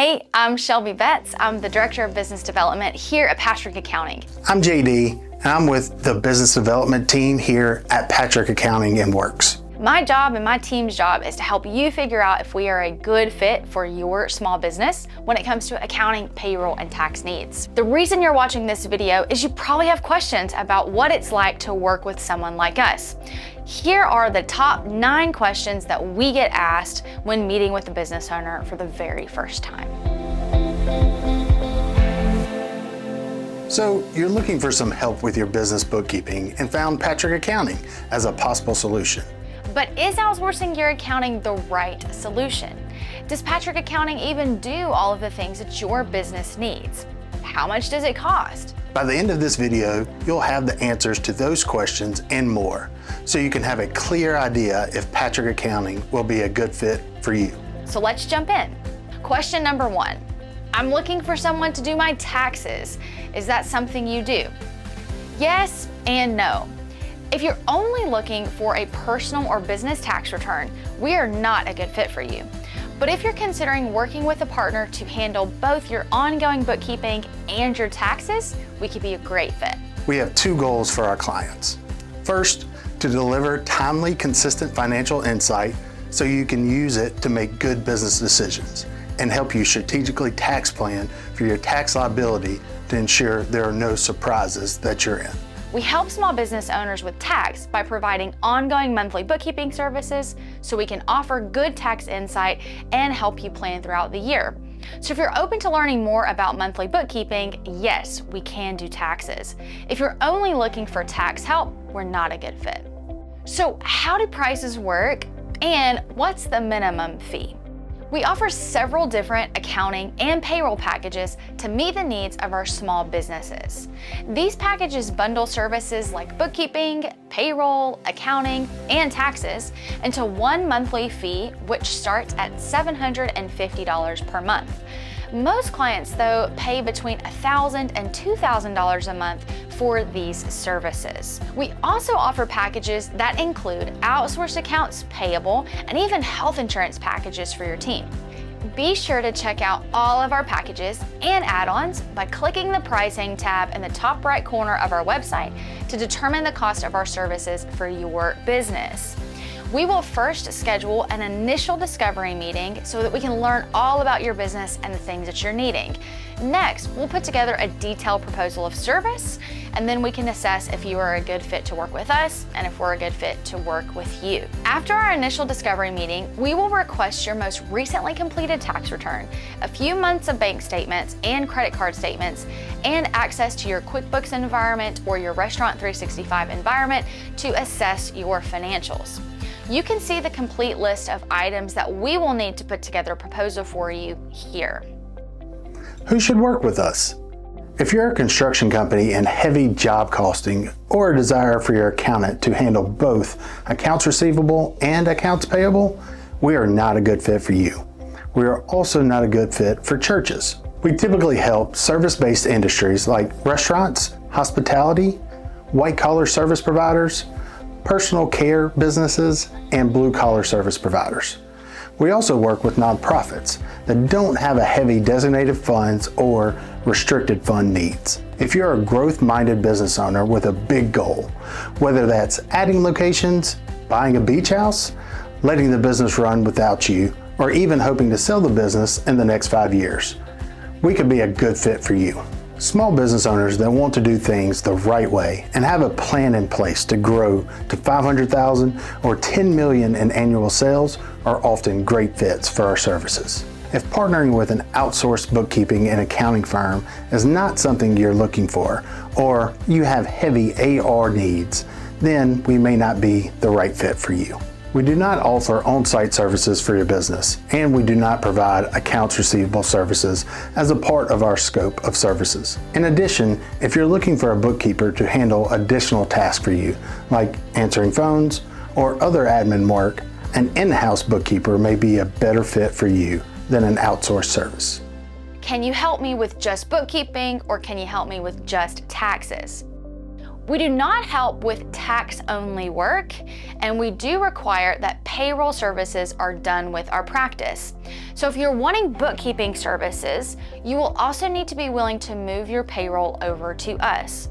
Hey, I'm Shelby Betts. I'm the Director of Business Development here at Patrick Accounting. I'm JD, and I'm with the Business Development team here at Patrick Accounting and Works. My job and my team's job is to help you figure out if we are a good fit for your small business when it comes to accounting, payroll, and tax needs. The reason you're watching this video is you probably have questions about what it's like to work with someone like us. Here are the top 9 questions that we get asked when meeting with a business owner for the very first time. So you're looking for some help with your business bookkeeping and found Patrick Accounting as a possible solution. But is outsourcing your accounting the right solution? Does Patrick Accounting even do all of the things that your business needs? How much does it cost? By the end of this video, you'll have the answers to those questions and more, so you can have a clear idea if Patrick Accounting will be a good fit for you. So let's jump in. Question number 1. I'm looking for someone to do my taxes. Is that something you do? Yes and no. If you're only looking for a personal or business tax return, we are not a good fit for you. But if you're considering working with a partner to handle both your ongoing bookkeeping and your taxes, we could be a great fit. We have 2 goals for our clients. First, to deliver timely, consistent financial insight so you can use it to make good business decisions and help you strategically tax plan for your tax liability to ensure there are no surprises that you're in. We help small business owners with tax by providing ongoing monthly bookkeeping services so we can offer good tax insight and help you plan throughout the year. So if you're open to learning more about monthly bookkeeping, yes, we can do taxes. If you're only looking for tax help, we're not a good fit. So how do prices work and what's the minimum fee? We offer several different accounting and payroll packages to meet the needs of our small businesses. These packages bundle services like bookkeeping, payroll, accounting, and taxes into one monthly fee, which starts at $750 per month. Most clients, though, pay between $1,000 and $2,000 a month for these services. We also offer packages that include outsourced accounts payable and even health insurance packages for your team. Be sure to check out all of our packages and add-ons by clicking the pricing tab in the top right corner of our website to determine the cost of our services for your business. We will first schedule an initial discovery meeting so that we can learn all about your business and the things that you're needing. Next, we'll put together a detailed proposal of service, and then we can assess if you are a good fit to work with us and if we're a good fit to work with you. After our initial discovery meeting, we will request your most recently completed tax return, a few months of bank statements and credit card statements, and access to your QuickBooks environment or your Restaurant 365 environment to assess your financials. You can see the complete list of items that we will need to put together a proposal for you here. Who should work with us? If you're a construction company in heavy job costing or a desire for your accountant to handle both accounts receivable and accounts payable, we are not a good fit for you. We are also not a good fit for churches. We typically help service-based industries like restaurants, hospitality, white-collar service providers, personal care businesses, and blue-collar service providers. We also work with nonprofits that don't have a heavy designated funds or restricted fund needs. If you're a growth-minded business owner with a big goal, whether that's adding locations, buying a beach house, letting the business run without you, or even hoping to sell the business in the next 5 years, we could be a good fit for you. Small business owners that want to do things the right way and have a plan in place to grow to $500,000 or $10 million in annual sales are often great fits for our services. If partnering with an outsourced bookkeeping and accounting firm is not something you're looking for, or you have heavy AR needs, then we may not be the right fit for you. We do not offer on-site services for your business, and we do not provide accounts receivable services as a part of our scope of services. In addition, if you're looking for a bookkeeper to handle additional tasks for you, like answering phones or other admin work, an in-house bookkeeper may be a better fit for you than an outsourced service. Can you help me with just bookkeeping, or can you help me with just taxes? We do not help with tax-only work, and we do require that payroll services are done with our practice. So if you're wanting bookkeeping services, you will also need to be willing to move your payroll over to us.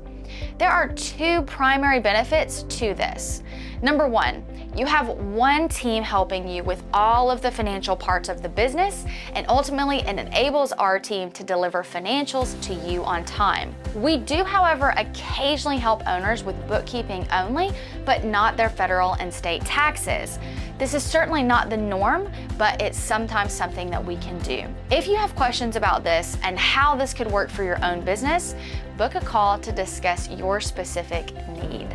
There are two primary benefits to this. Number one, you have one team helping you with all of the financial parts of the business, and ultimately it enables our team to deliver financials to you on time. We do, however, occasionally help owners with bookkeeping only, but not their federal and state taxes. This is certainly not the norm, but it's sometimes something that we can do. If you have questions about this and how this could work for your own business, book a call to discuss your specific need.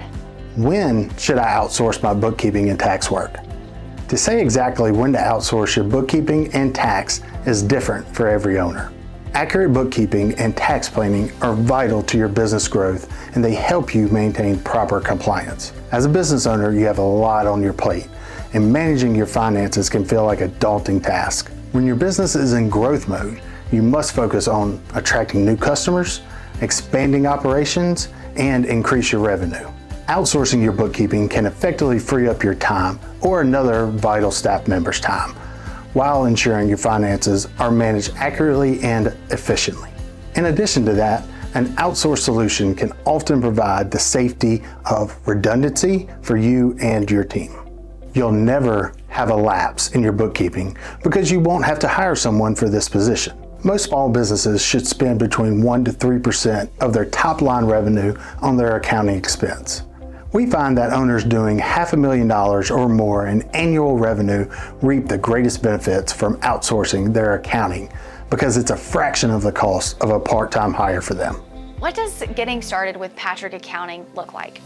When should I outsource my bookkeeping and tax work? To say exactly when to outsource your bookkeeping and tax is different for every owner. Accurate bookkeeping and tax planning are vital to your business growth, and they help you maintain proper compliance. As a business owner, you have a lot on your plate, and managing your finances can feel like a daunting task. When your business is in growth mode, you must focus on attracting new customers, expanding operations, and increase your revenue. Outsourcing your bookkeeping can effectively free up your time or another vital staff member's time, while ensuring your finances are managed accurately and efficiently. In addition to that, an outsourced solution can often provide the safety of redundancy for you and your team. You'll never have a lapse in your bookkeeping because you won't have to hire someone for this position. Most small businesses should spend between 1% to 3% of their top line revenue on their accounting expense. We find that owners doing $500,000 or more in annual revenue reap the greatest benefits from outsourcing their accounting because it's a fraction of the cost of a part-time hire for them. What does getting started with Patrick Accounting look like?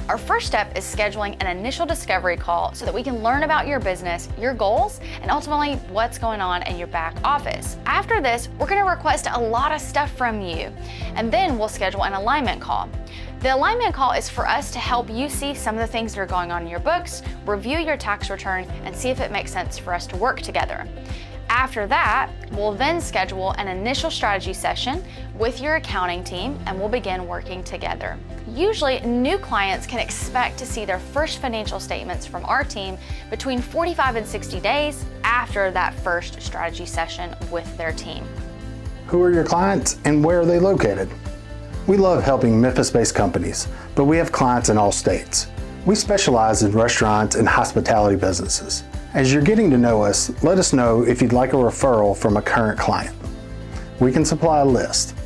Our first step is scheduling an initial discovery call so that we can learn about your business, your goals, and ultimately what's going on in your back office. After this, we're going to request a lot of stuff from you, and then we'll schedule an alignment call. The alignment call is for us to help you see some of the things that are going on in your books, review your tax return, and see if it makes sense for us to work together. After that, we'll then schedule an initial strategy session with your accounting team, and we'll begin working together. Usually, new clients can expect to see their first financial statements from our team between 45 and 60 days after that first strategy session with their team. Who are your clients and where are they located? We love helping Memphis-based companies, but we have clients in all states. We specialize in restaurants and hospitality businesses. As you're getting to know us, let us know if you'd like a referral from a current client. We can supply a list.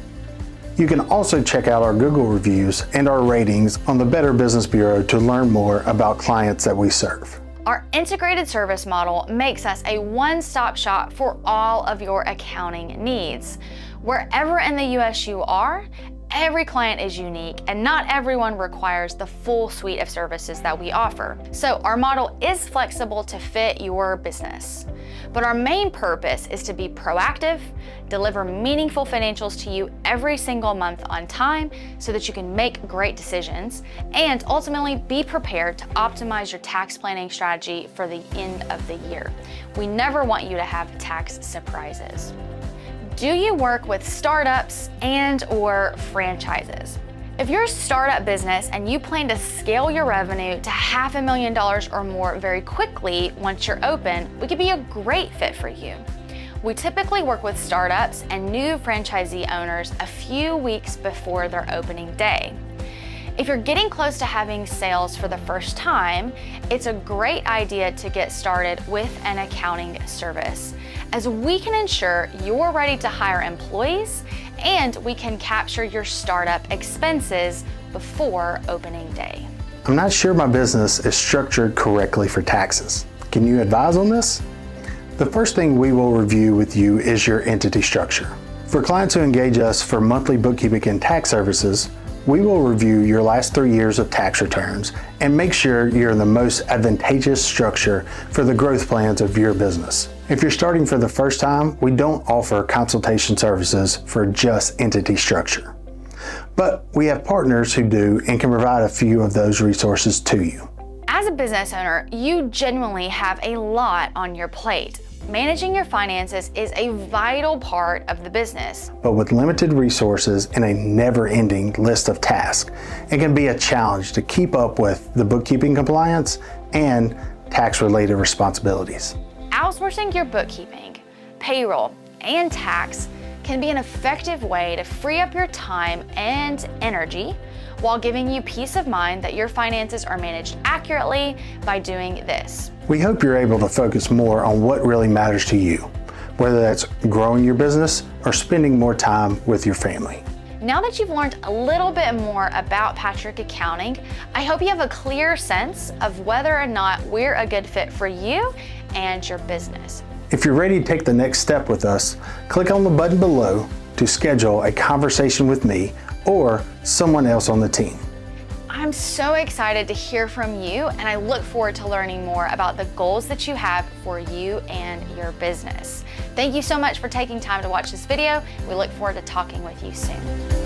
You can also check out our Google reviews and our ratings on the Better Business Bureau to learn more about clients that we serve. Our integrated service model makes us a one-stop shop for all of your accounting needs. Wherever in the US you are, every client is unique and not everyone requires the full suite of services that we offer. So our model is flexible to fit your business. But our main purpose is to be proactive, deliver meaningful financials to you every single month on time so that you can make great decisions, and ultimately be prepared to optimize your tax planning strategy for the end of the year. We never want you to have tax surprises. Do you work with startups and/or franchises? If you're a startup business and you plan to scale your revenue to $500,000 or more very quickly once you're open, we could be a great fit for you. We typically work with startups and new franchisee owners a few weeks before their opening day. If you're getting close to having sales for the first time, it's a great idea to get started with an accounting service, as we can ensure you're ready to hire employees and we can capture your startup expenses before opening day. I'm not sure my business is structured correctly for taxes. Can you advise on this? The first thing we will review with you is your entity structure. For clients who engage us for monthly bookkeeping and tax services, we will review your last 3 years of tax returns and make sure you're in the most advantageous structure for the growth plans of your business. If you're starting for the first time, we don't offer consultation services for just entity structure. But we have partners who do and can provide a few of those resources to you. As a business owner, you genuinely have a lot on your plate. Managing your finances is a vital part of the business. But with limited resources and a never-ending list of tasks, it can be a challenge to keep up with the bookkeeping compliance and tax-related responsibilities. Outsourcing your bookkeeping, payroll, and tax can be an effective way to free up your time and energy while giving you peace of mind that your finances are managed accurately by doing this. We hope you're able to focus more on what really matters to you, whether that's growing your business or spending more time with your family. Now that you've learned a little bit more about Patrick Accounting, I hope you have a clear sense of whether or not we're a good fit for you and your business. If you're ready to take the next step with us, click on the button below to schedule a conversation with me or someone else on the team. I'm so excited to hear from you, and I look forward to learning more about the goals that you have for you and your business. Thank you so much for taking time to watch this video. We look forward to talking with you soon.